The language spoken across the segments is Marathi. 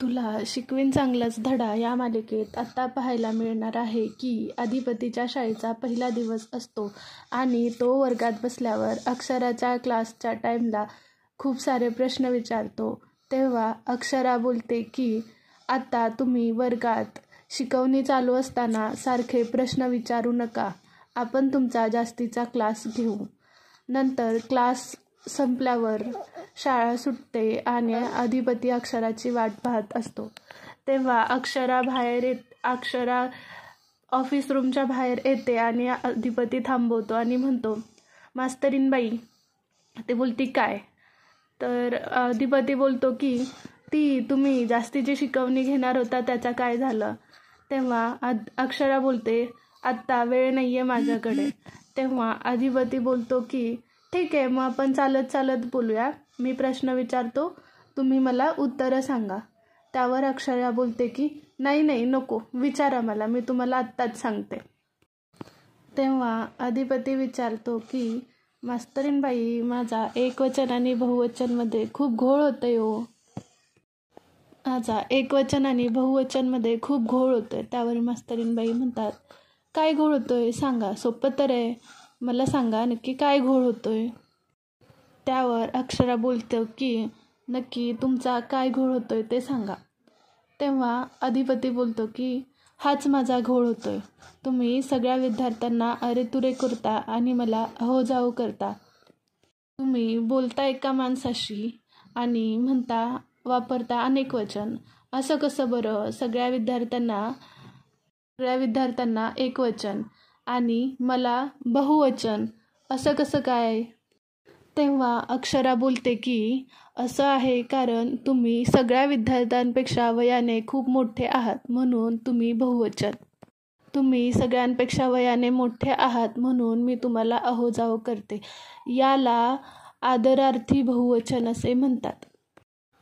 तुला शिकवीन चांगलाच धडा या मालिकेत आता पाहायला मिळणार आहे की अधिपतीच्या शाळेचा पहिला दिवस असतो आणि तो वर्गात बसल्यावर अक्षराच्या क्लासच्या टाईमला खूप सारे प्रश्न विचारतो. तेव्हा अक्षरा बोलते की आता तुम्ही वर्गात शिकवणी चालू असताना सारखे प्रश्न विचारू नका, आपण तुमचा जास्तीचा क्लास घेऊ. नंतर क्लास संपल्यावर शाळा सुटते आणि अधिपती अक्षराची वाट पाहत असतो. तेव्हा अक्षरा ऑफिस रूमच्या बाहेर येते आणि अधिपती थांबवतो आणि म्हणतो, मास्तरीणबाई. ते बोलती काय? तर अधिपती बोलतो की ती तुम्ही जास्तीची शिकवणी घेणार होता त्याचं काय झालं? तेव्हा अक्षरा बोलते, आत्ता वेळ नाही आहे माझ्याकडे. तेव्हा अधिपती बोलतो की ठीक आहे, मग आपण चालत चालत बोलूया. मी प्रश्न विचारतो, तुम्ही मला उत्तरं सांगा. त्यावर अक्षरा बोलते की नाही नको, विचारा मला, मी तुम्हाला आत्ताच सांगते. तेव्हा अधिपती विचारतो की मास्तरीणबाई, माझा एकवचन आणि बहुवचनमध्ये खूप घोळ होतोय हो. माझा एकवचन आणि बहुवचनमध्ये खूप घोळ होतोय. त्यावर मास्तरीणबाई म्हणतात, काय घोळ होतोय सांगा, सोपं तर आहे, मला सांगा नक्की काय घोळ होतोय. त्यावर अक्षरा बोलतो की नक्की तुमचा काय घोळ होतोय ते सांगा. तेव्हा अधिपती बोलतो की हाच माझा घोळ होतोय. तुम्ही सगळ्या विद्यार्थ्यांना अरेतुरे करता आणि मला अहोजाओ करता. तुम्ही बोलता एका माणसाशी आणि वापरता अनेक वचन. असं कसं बरं? सगळ्या विद्यार्थ्यांना एक वचन आणि मला बहुवचन, असं कसं काय? तेव्हा अक्षरा बोलते की असं आहे कारण तुम्ही सगळ्या विद्यार्थ्यांपेक्षा वयाने खूप मोठे आहात म्हणून तुम्ही बहुवचन. तुम्ही सगळ्यांपेक्षा वयाने मोठे आहात म्हणून मी तुम्हाला अहोजाओ करते. याला आदरार्थी बहुवचन असे म्हणतात.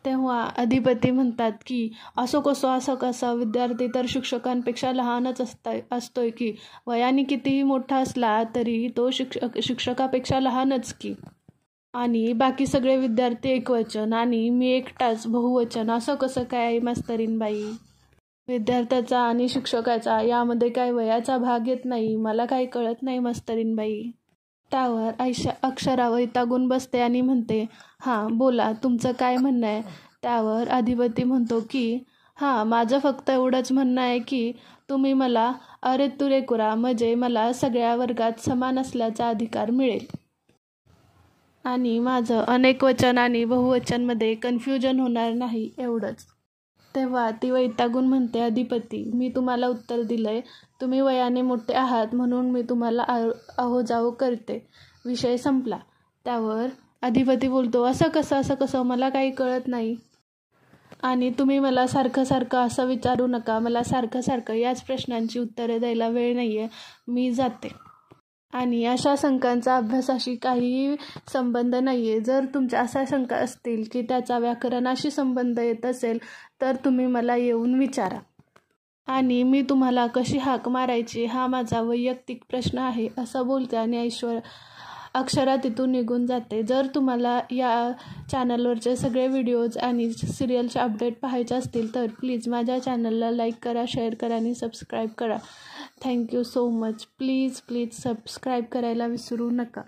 तेव्हा अधिपती म्हणतात की असं कसं, विद्यार्थी तर शिक्षकांपेक्षा लहानच असतोय की, वयाने कितीही मोठा असला तरी तो शिक्षकापेक्षा लहानच की, आणि बाकी सगळे विद्यार्थी एकवचन आणि मी एकटाच बहुवचन, असं कसं काय मास्तरीणबाई? विद्यार्थ्याचा आणि शिक्षकाचा यामध्ये काय वयाचा भाग येत नाही, मला काही कळत नाही मास्तरीणबाई. त्यावर अक्षरा वैतागून बसते आणि म्हणते, हां बोला, तुमचं काय म्हणणं आहे? त्यावर अधिपती म्हणतो की माझं फक्त एवढंच म्हणणं आहे की तुम्ही मला अरेतुरे करा, म्हणजे मला सगळ्या वर्गात समान असल्याचा अधिकार मिळेल आणि माझं अनेक वचन आणि बहुवचनमध्ये कन्फ्युजन होणार नाही, एवढंच. तेव्हा ती वैतागून म्हणते, अधिपती, मी तुम्हाला उत्तर दिलंय, तुम्ही वयाने मोठे आहात म्हणून मी तुम्हाला अहोजाओ करते, विषय संपला. त्यावर अधिपती बोलतो, असं कसं, मला काही कळत नाही आणि तुम्ही मला सारखं असं विचारू नका, मला सारखं याच प्रश्नांची उत्तरे द्यायला वेळ नाही आहे, मी जाते. आणि अशा शंकांचा अभ्यासाशी काहीही संबंध नाही आहे. जर तुमच्या अशा शंका असतील की त्याचा व्याकरणाशी संबंध येत असेल तर तुम्ही मला येऊन विचारा आणि मी तुम्हाला कशी हाक मारायची हा माझा वैयक्तिक प्रश्न आहे, असं बोलते आणि अक्षरा तिथून निघून जाते. जर तुम्हाला या चॅनलवरचे सगळे व्हिडिओज आणि सिरियलचे अपडेट पाहायचे असतील तर प्लीज माझ्या चॅनलला लाईक करा, शेअर करा आणि सबस्क्राईब करा. Thank you so much. Please subscribe करायला विसरू नका.